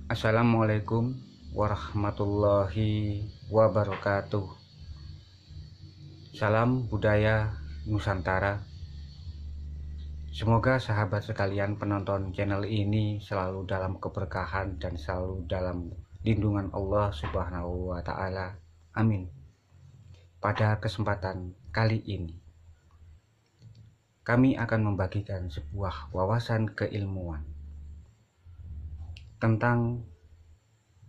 Assalamualaikum warahmatullahi wabarakatuh. Salam budaya Nusantara. Semoga sahabat sekalian penonton channel ini selalu dalam keberkahan dan selalu dalam lindungan Allah Subhanahu wa Ta'ala. Amin. Pada kesempatan kali ini, kami akan membagikan sebuah wawasan keilmuan tentang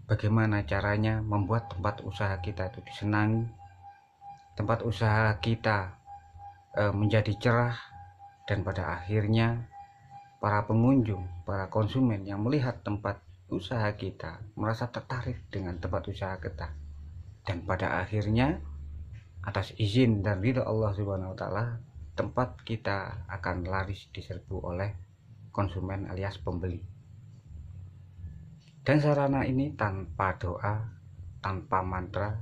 bagaimana caranya membuat tempat usaha kita itu disenangi, tempat usaha kita menjadi cerah, dan pada akhirnya para pengunjung, para konsumen yang melihat tempat usaha kita merasa tertarik dengan tempat usaha kita, dan pada akhirnya atas izin dan ridha Allah Subhanahu wa Ta'ala, tempat kita akan laris diserbu oleh konsumen alias pembeli. Dan sarana ini tanpa doa, tanpa mantra,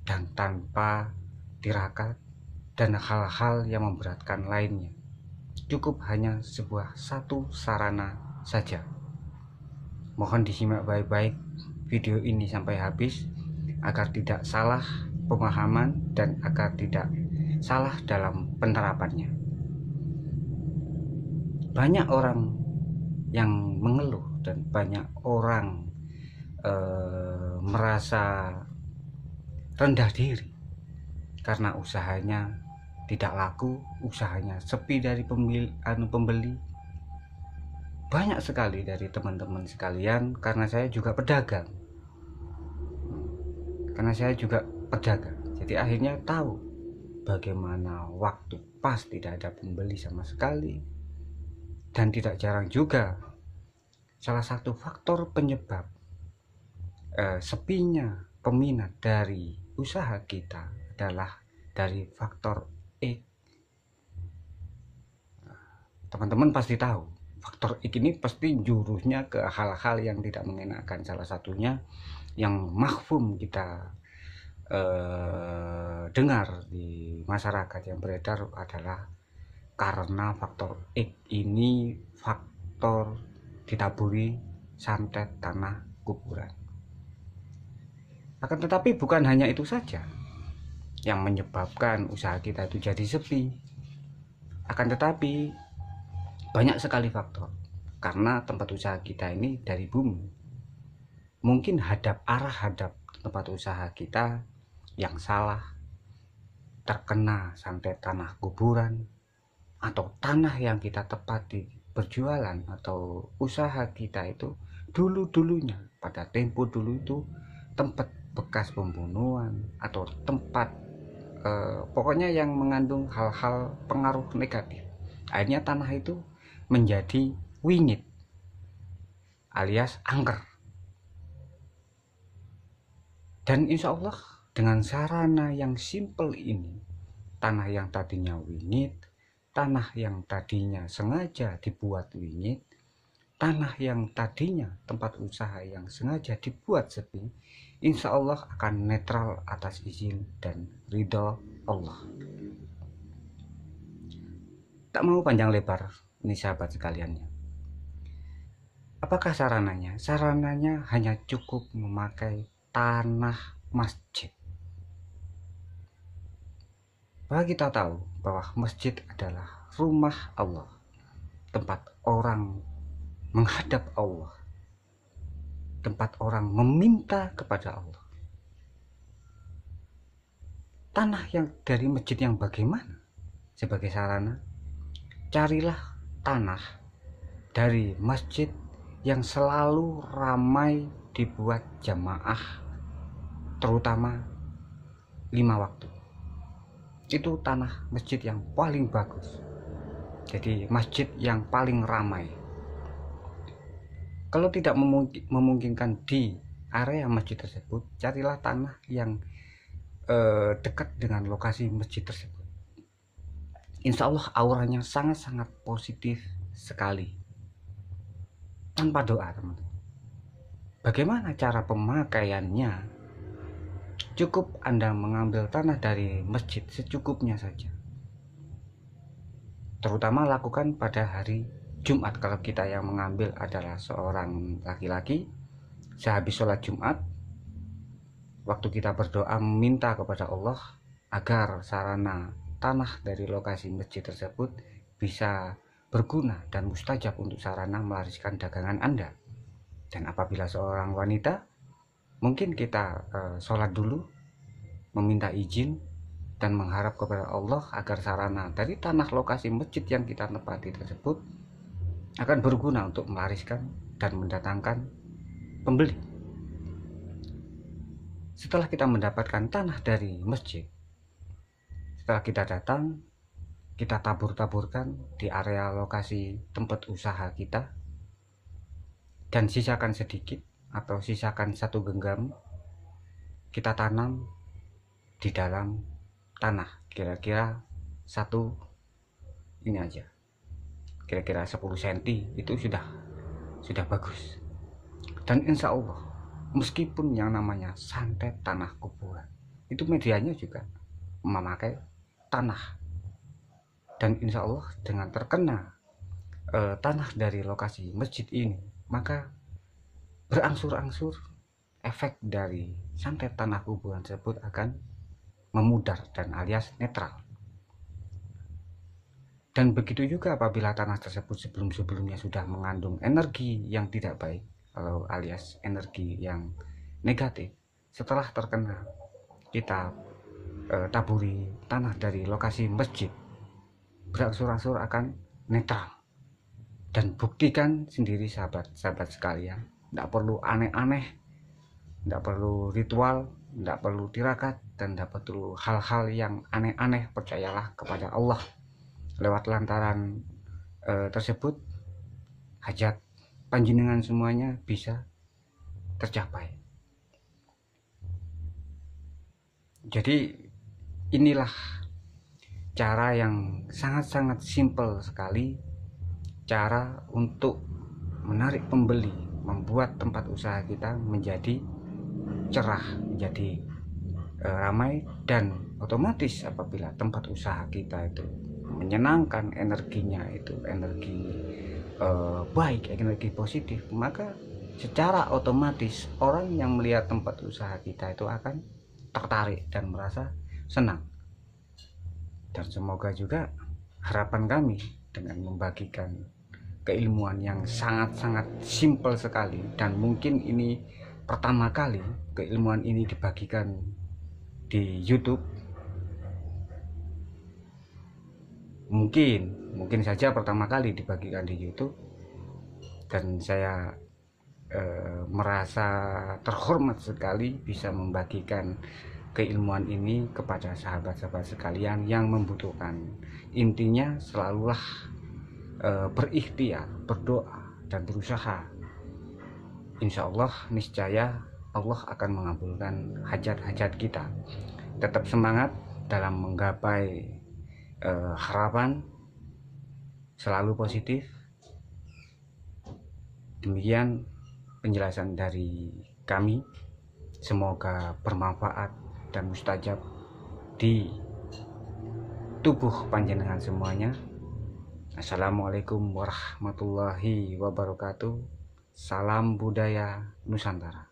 dan tanpa tirakat dan hal-hal yang memberatkan lainnya. Cukup hanya sebuah satu sarana saja. Mohon disimak baik-baik video ini sampai habis agar tidak salah pemahaman dan agar tidak salah dalam penerapannya. Banyak orang yang mengeluh dan banyak orang merasa rendah diri karena usahanya tidak laku, usahanya sepi dari pembeli. Banyak sekali dari teman-teman sekalian, karena saya juga pedagang. Jadi akhirnya tahu bagaimana waktu pas tidak ada pembeli sama sekali. Dan tidak jarang juga salah satu faktor penyebab sepinya peminat dari usaha kita adalah dari faktor X. Teman-teman pasti tahu faktor X ini pasti jurusnya ke hal-hal yang tidak mengenakan. Salah satunya yang mahfum kita dengar di masyarakat yang beredar adalah karena faktor X ini faktor ditaburi santet tanah kuburan. Akan tetapi bukan hanya itu saja yang menyebabkan usaha kita itu jadi sepi. Akan tetapi banyak sekali faktor, karena tempat usaha kita ini dari bumi. Mungkin arah hadap tempat usaha kita yang salah, terkena santet tanah kuburan, atau tanah yang kita tepati berjualan atau usaha kita itu dulunya pada tempo dulu itu tempat bekas pembunuhan atau tempat pokoknya yang mengandung hal-hal pengaruh negatif. Akhirnya tanah itu menjadi wingit alias angker. Dan insya Allah dengan sarana yang simple ini, tanah yang tadinya wingit, tanah yang tadinya sengaja dibuat wingit, tanah yang tadinya tempat usaha yang sengaja dibuat sepi, insya Allah akan netral atas izin dan ridho Allah. Tak mau panjang lebar ini sahabat sekalian. Apakah sarananya? Sarananya hanya cukup memakai tanah masjid. Bahwa kita tahu bahwa masjid adalah rumah Allah, tempat orang menghadap Allah, tempat orang meminta kepada Allah. Tanah yang dari masjid yang bagaimana? Sebagai sarana, carilah tanah dari masjid yang selalu ramai dibuat jamaah, terutama 5 waktu. Itu tanah masjid yang paling bagus. Jadi masjid yang paling ramai. Kalau tidak memungkinkan di area masjid tersebut, carilah tanah yang dekat dengan lokasi masjid tersebut. Insya Allah auranya sangat-sangat positif sekali. Tanpa doa, teman-teman. Bagaimana cara pemakaiannya? Cukup Anda mengambil tanah dari masjid secukupnya saja. Terutama lakukan pada hari Jumat kalau kita yang mengambil adalah seorang laki-laki, sehabis sholat Jumat, waktu kita berdoa meminta kepada Allah agar sarana tanah dari lokasi masjid tersebut bisa berguna dan mustajab untuk sarana melariskan dagangan Anda. Dan apabila seorang wanita, mungkin kita sholat dulu, meminta izin dan mengharap kepada Allah agar sarana dari tanah lokasi masjid yang kita tempati tersebut akan berguna untuk melariskan dan mendatangkan pembeli. Setelah kita mendapatkan tanah dari masjid, setelah kita datang, kita tabur-taburkan di area lokasi tempat usaha kita, dan sisakan sedikit atau sisakan 1 genggam kita tanam di dalam tanah, kira-kira 1 ini aja, kira-kira 10 cm itu sudah bagus. Dan insya Allah, meskipun yang namanya santet tanah kuburan itu medianya juga memakai tanah, dan insya Allah dengan terkena tanah dari lokasi masjid ini, maka berangsur-angsur efek dari santet tanah kuburan tersebut akan memudar dan alias netral. Dan begitu juga apabila tanah tersebut sebelum-sebelumnya sudah mengandung energi yang tidak baik atau alias energi yang negatif, setelah terkena kita taburi tanah dari lokasi masjid, berangsur-angsur akan netral. Dan buktikan sendiri sahabat-sahabat sekalian, tidak perlu aneh-aneh, tidak perlu ritual, tidak perlu tirakat, dan tidak perlu hal-hal yang aneh-aneh. Percayalah kepada Allah, lewat lantaran tersebut hajat panjenengan semuanya bisa tercapai. Jadi inilah cara yang sangat-sangat simpel sekali, cara untuk menarik pembeli, membuat tempat usaha kita menjadi cerah, menjadi ramai, dan otomatis apabila tempat usaha kita itu menyenangkan, energinya itu energi baik, energi positif, maka secara otomatis orang yang melihat tempat usaha kita itu akan tertarik dan merasa senang. Dan semoga juga harapan kami dengan membagikan keilmuan yang sangat-sangat simpel sekali, dan mungkin ini pertama kali keilmuan ini dibagikan di YouTube, mungkin saja pertama kali dibagikan di YouTube, dan saya merasa terhormat sekali bisa membagikan keilmuan ini kepada sahabat-sahabat sekalian yang membutuhkan. Intinya selalulah berikhtiar, berdoa, dan berusaha. Insya Allah niscaya Allah akan mengabulkan hajat-hajat kita. Tetap semangat dalam menggapai harapan, selalu positif. Demikian penjelasan dari kami, semoga bermanfaat dan mustajab di tubuh panjenengan semuanya. Assalamualaikum warahmatullahi wabarakatuh. Salam budaya Nusantara.